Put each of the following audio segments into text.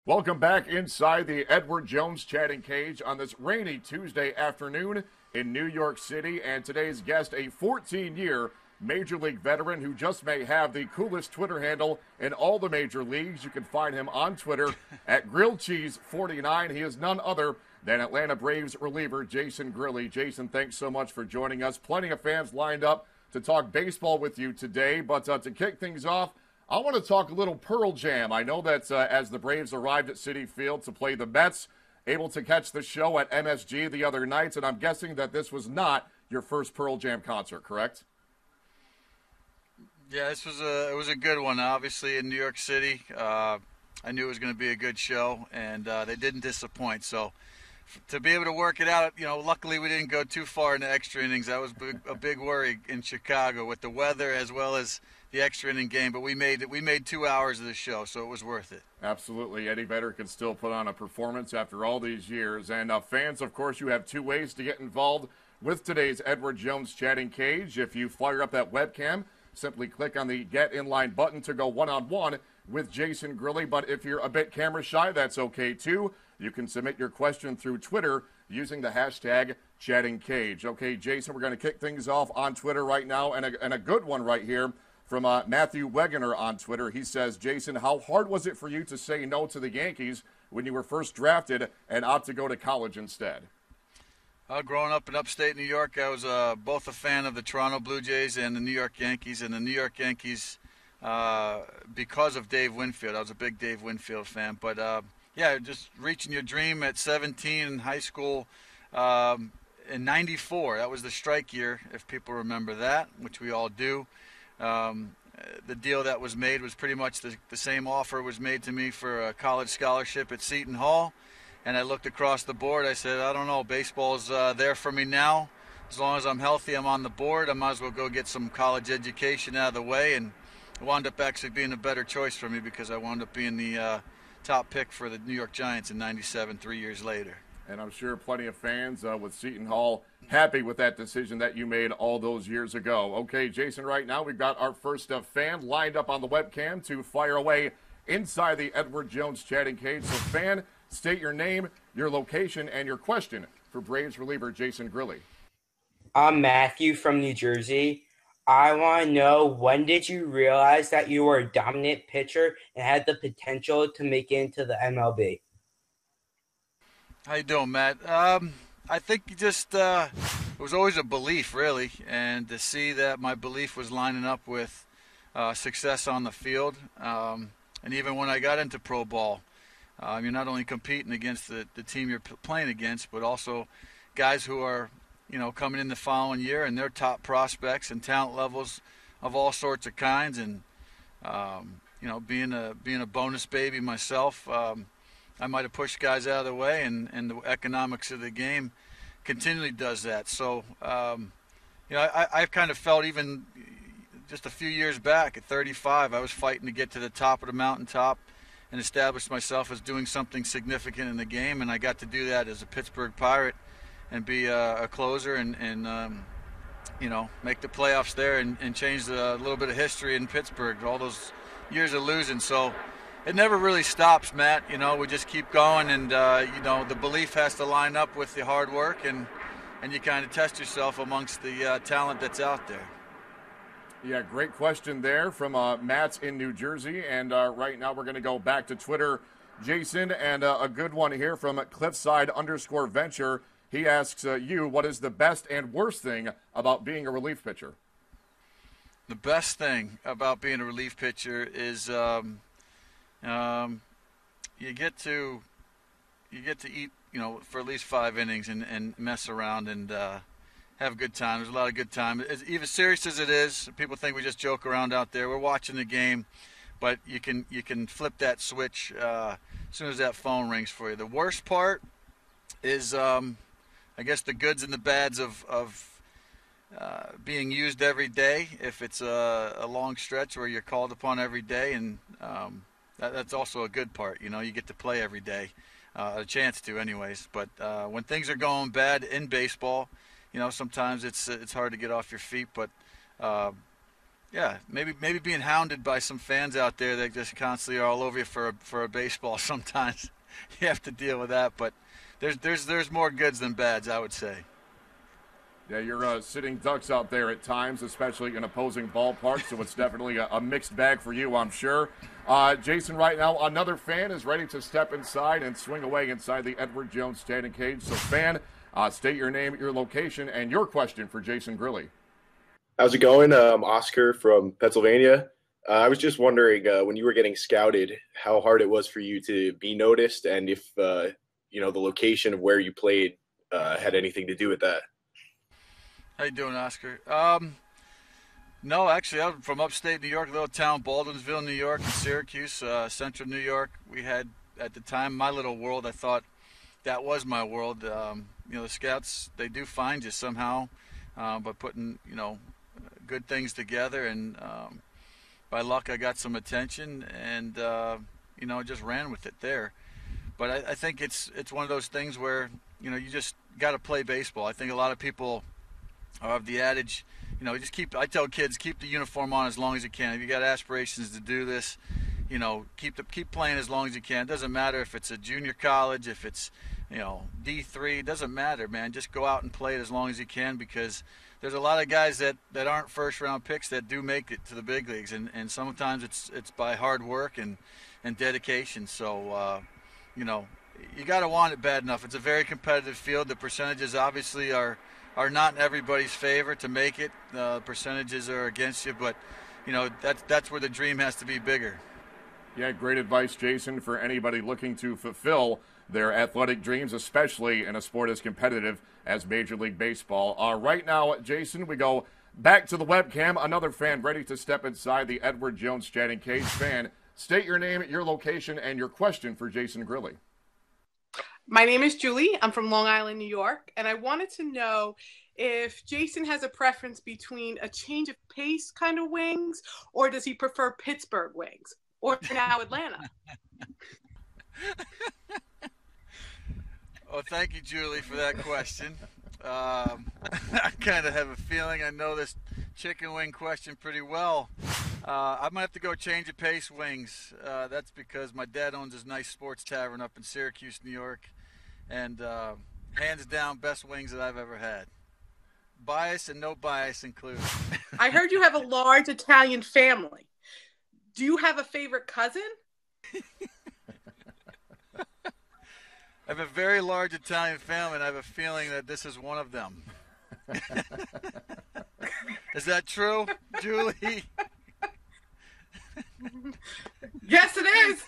Welcome back inside the Edward Jones chatting cage on this rainy Tuesday afternoon in New York City. And today's guest, a 14-year Major League veteran who just may have the coolest Twitter handle in all the major leagues. You can find him on Twitter at GrillCheese49. He is none other than Atlanta Braves reliever Jason Grilli. Jason, thanks so much for joining us. Plenty of fans lined up to talk baseball with you today. But to kick things off, I want to talk a little Pearl Jam. I know that as the Braves arrived at Citi Field to play the Mets, able to catch the show at MSG the other night, and I'm guessing that this was not your first Pearl Jam concert, correct? Yeah, it was a good one. Obviously in New York City, I knew it was going to be a good show, and they didn't disappoint. So to be able to work it out, luckily we didn't go too far in the extra innings. That was a big worry in Chicago with the weather as well as the extra inning game, but we made 2 hours of the show, so it was worth it. Absolutely. Eddie Vedder can still put on a performance after all these years. And fans, of course, you have two ways to get involved with today's Edward Jones chatting cage. If you fire up that webcam, simply click on the Get In Line button to go one-on-one with Jason Grilli. But if you're a bit camera shy, that's okay too. You can submit your question through Twitter using the hashtag chattingcage. Okay, Jason, we're going to kick things off on Twitter right now, and a good one right here from Matthew Wegener on Twitter. He says, Jason, how hard was it for you to say no to the Yankees when you were first drafted and opt to go to college instead? Growing up in upstate New York, I was both a fan of the Toronto Blue Jays and the New York Yankees. And the New York Yankees, because of Dave Winfield. I was a big Dave Winfield fan. But, just reaching your dream at 17 in high school in 94. That was the strike year, if people remember that, which we all do. The deal that was made was pretty much the same offer was made to me for a college scholarship at Seton Hall. And I looked across the board. I said, I don't know, baseball's there for me now. As long as I'm healthy, I'm on the board. I might as well go get some college education out of the way. And it wound up actually being a better choice for me because I wound up being the top pick for the New York Giants in '97, 3 years later. And I'm sure plenty of fans with Seton Hall happy with that decision that you made all those years ago. Okay, Jason, right now we've got our first fan lined up on the webcam to fire away inside the Edward Jones chatting cage. So, fan, state your name, your location, and your question for Braves reliever Jason Grilli. I'm Matthew from New Jersey. I want to know, when did you realize that you were a dominant pitcher and had the potential to make it into the MLB? How you doing, Matt? I think just it was always a belief, really, and to see that my belief was lining up with success on the field. And even when I got into pro ball, you're not only competing against the team you're playing against, but also guys who are, coming in the following year and they're top prospects and talent levels of all sorts of kinds. And being a bonus baby myself, I might have pushed guys out of the way, and the economics of the game continually does that. So, I've kind of felt even just a few years back at 35, I was fighting to get to the top of the mountaintop and establish myself as doing something significant in the game, and I got to do that as a Pittsburgh Pirate and be a closer and make the playoffs there and change a little bit of history in Pittsburgh, all those years of losing. So it never really stops, Matt. We just keep going, and the belief has to line up with the hard work, and you kind of test yourself amongst the talent that's out there. Yeah, great question there from Matt in New Jersey. And right now we're going to go back to Twitter, Jason, and a good one here from Cliffside_Venture. He asks you, what is the best and worst thing about being a relief pitcher? The best thing about being a relief pitcher is you get to eat, for at least 5 innings and mess around and have a good time. There's a lot of good time. Even serious as it is, people think we just joke around out there. We're watching the game, but you can flip that switch as soon as that phone rings for you. The worst part is, I guess, the goods and the bads of being used every day. If it's a long stretch where you're called upon every day, and that's also a good part. You get to play every day, a chance to, anyways. But when things are going bad in baseball, sometimes it's hard to get off your feet. But Yeah, maybe being hounded by some fans out there that just constantly are all over you for a baseball. Sometimes you have to deal with that, but there's more goods than bads, I would say. Yeah, you're sitting ducks out there at times, especially in opposing ballparks, so it's definitely a mixed bag for you, I'm sure. Jason, right now, another fan is ready to step inside and swing away inside the Edward Jones standing cage. So, fan, state your name, your location, and your question for Jason Grilli. How's it going? I'm Oscar from Pennsylvania. I was just wondering, when you were getting scouted, how hard it was for you to be noticed, and if the location of where you played had anything to do with that. How you doing, Oscar? No, actually, I'm from upstate New York, a little town, Baldwinsville, New York, and Syracuse, central New York. We had, at the time, my little world. I thought that was my world. The scouts, they do find you somehow by putting, good things together. And by luck, I got some attention and, just ran with it there. But I think it's one of those things where, you just got to play baseball. I think a lot of people of the adage, I tell kids, keep the uniform on as long as you can. If you got aspirations to do this, keep playing as long as you can. It doesn't matter if it's a junior college, if it's, D3, it doesn't matter, man. Just go out and play it as long as you can, because there's a lot of guys that aren't first round picks that do make it to the big leagues, and sometimes it's by hard work and dedication. So, you got to want it bad enough. It's a very competitive field. The percentages obviously are not in everybody's favor to make it. Percentages are against you, but that's where the dream has to be bigger. Yeah, great advice, Jason, for anybody looking to fulfill their athletic dreams, especially in a sport as competitive as Major League Baseball. Right now, Jason, we go back to the webcam. Another fan ready to step inside the Edward Jones chatting cage. Fan, state your name, your location, and your question for Jason Grilli. My name is Julie. I'm from Long Island, New York, and I wanted to know if Jason has a preference between a change of pace kind of wings, or does he prefer Pittsburgh wings, or now Atlanta? Well, thank you, Julie, for that question. I kind of have a feeling I know this chicken wing question pretty well. I'm going to have to go change of pace wings. That's because my dad owns this nice sports tavern up in Syracuse, New York. And hands down, best wings that I've ever had. Bias and no bias included. I heard you have a large Italian family. Do you have a favorite cousin? I have a very large Italian family, and I have a feeling that this is one of them. Is that true, Julie? Yes, it is.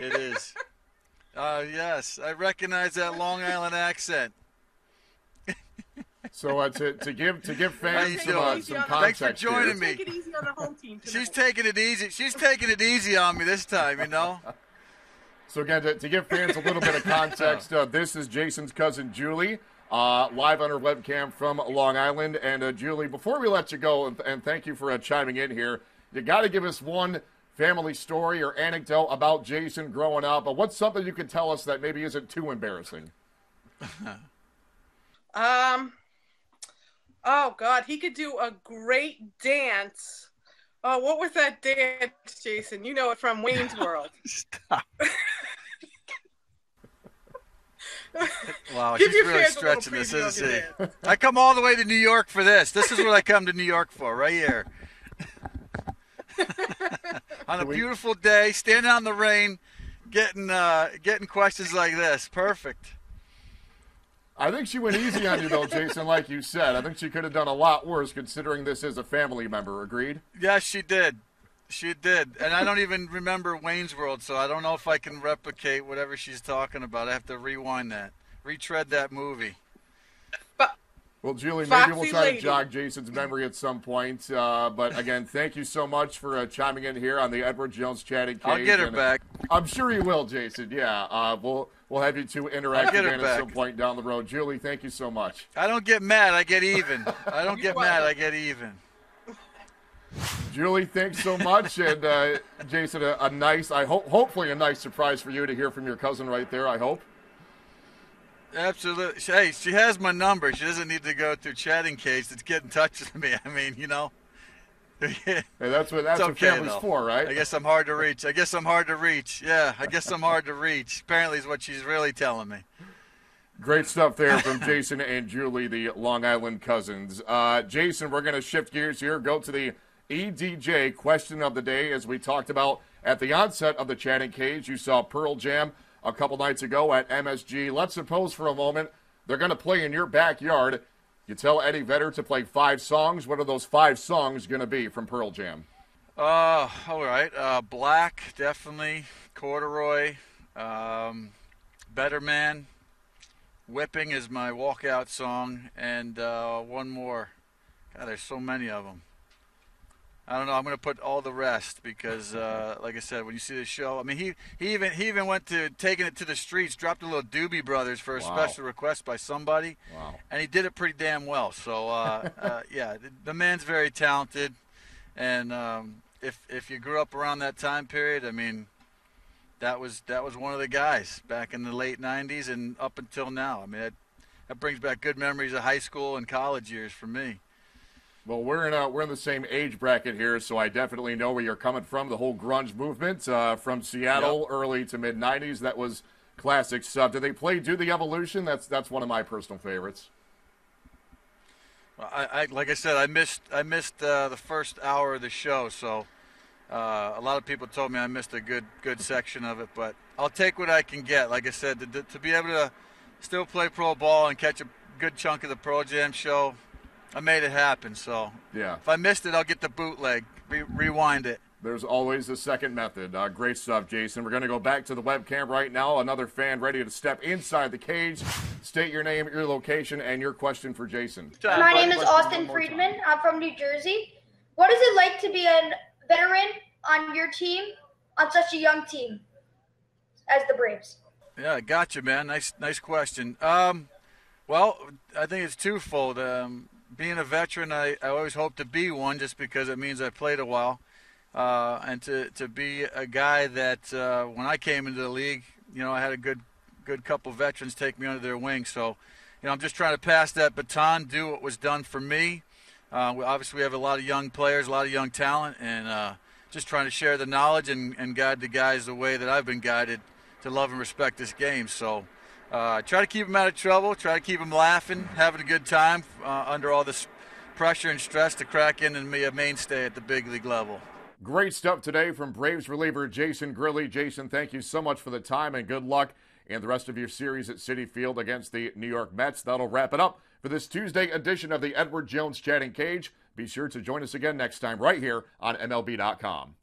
It is. Yes, I recognize that Long Island accent. So to give fans some context, thanks for joining me. Take it easy on the home team tonight. She's taking it easy. She's taking it easy on me this time, So again, to give fans a little bit of context, this is Jason's cousin Julie, live on her webcam from Long Island. And Julie, before we let you go, and thank you for chiming in here, you got to give us one family story or anecdote about Jason growing up. But what's something you can tell us that maybe isn't too embarrassing? Oh God, he could do a great dance. Oh, what was that dance, Jason? You know it from Wayne's World. Stop. Wow, she's really stretching this, isn't she? I come all the way to New York for this. This is what I come to New York for, right here. On a beautiful day, standing out in the rain, getting questions like this. Perfect. I think she went easy on you, though, Jason, like you said. I think she could have done a lot worse considering this is a family member. Agreed? Yes, she did. She did. And I don't even remember Wayne's World, so I don't know if I can replicate whatever she's talking about. I have to rewind that, retread that movie. Well, Julie, maybe we'll try to jog Jason's memory at some point. But, again, thank you so much for chiming in here on the Edward Jones chatting cage. I'll get her back. I'm sure you will, Jason. Yeah, we'll have you two interact again at some point down the road. Julie, thank you so much. I don't get mad. I get even. I don't get mad. I get even. Julie, thanks so much. And, Jason, a nice, hopefully a nice surprise for you to hear from your cousin right there, I hope. Absolutely. Hey, she has my number. She doesn't need to go through chatting cage to get in touch with me. I mean, Hey, that's what family's for, right? I guess I'm hard to reach. Yeah, I guess I'm hard to reach. Apparently is what she's really telling me. Great stuff there from Jason and Julie, the Long Island cousins. Jason, we're going to shift gears here, go to the EDJ question of the day. As we talked about at the onset of the chatting cage, you saw Pearl Jam a couple nights ago at MSG. Let's suppose for a moment they're going to play in your backyard. You tell Eddie Vedder to play 5 songs. What are those 5 songs going to be from Pearl Jam? All right. Black, definitely. Corduroy. Better Man. Whipping is my walkout song. And one more. God, there's so many of them. I don't know. I'm going to put all the rest because, like I said, when you see the show, I mean, he even went to taking it to the streets, dropped a little Doobie Brothers for a special request by somebody, and he did it pretty damn well. So, yeah, the man's very talented, and if you grew up around that time period, I mean, that was one of the guys back in the late '90s and up until now. I mean, that brings back good memories of high school and college years for me. Well, we're in the same age bracket here, so I definitely know where you're coming from. The whole grunge movement from Seattle, early to mid '90s, that was classic stuff. Did they play "Do the Evolution"? That's one of my personal favorites. Well, I like I said, I missed the first hour of the show, so a lot of people told me I missed a good section of it. But I'll take what I can get. Like I said, to be able to still play pro ball and catch a good chunk of the Pearl Jam show. I made it happen, so yeah. If I missed it, I'll get the bootleg, rewind it. There's always a second method. Great stuff, Jason. We're going to go back to the webcam right now. Another fan ready to step inside the cage. State your name, your location, and your question for Jason. My name is Austin Friedman. I'm from New Jersey. What is it like to be a veteran on your team, on such a young team as the Braves? Yeah, gotcha, man. Nice question. Well, I think it's twofold. Being a veteran, I always hope to be one just because it means I played a while. And to be a guy that when I came into the league, you know, I had a good couple veterans take me under their wing. So, you know, I'm just trying to pass that baton, do what was done for me. Obviously, we have a lot of young players, a lot of young talent, and just trying to share the knowledge and guide the guys the way that I've been guided to love and respect this game. So try to keep them out of trouble, try to keep them laughing, having a good time under all this pressure and stress to crack in and be a mainstay at the big league level. Great stuff today from Braves reliever Jason Grilli. Jason, thank you so much for the time and good luck in the rest of your series at Citi Field against the New York Mets. That'll wrap it up for this Tuesday edition of the Edward Jones Chatting Cage. Be sure to join us again next time right here on MLB.com.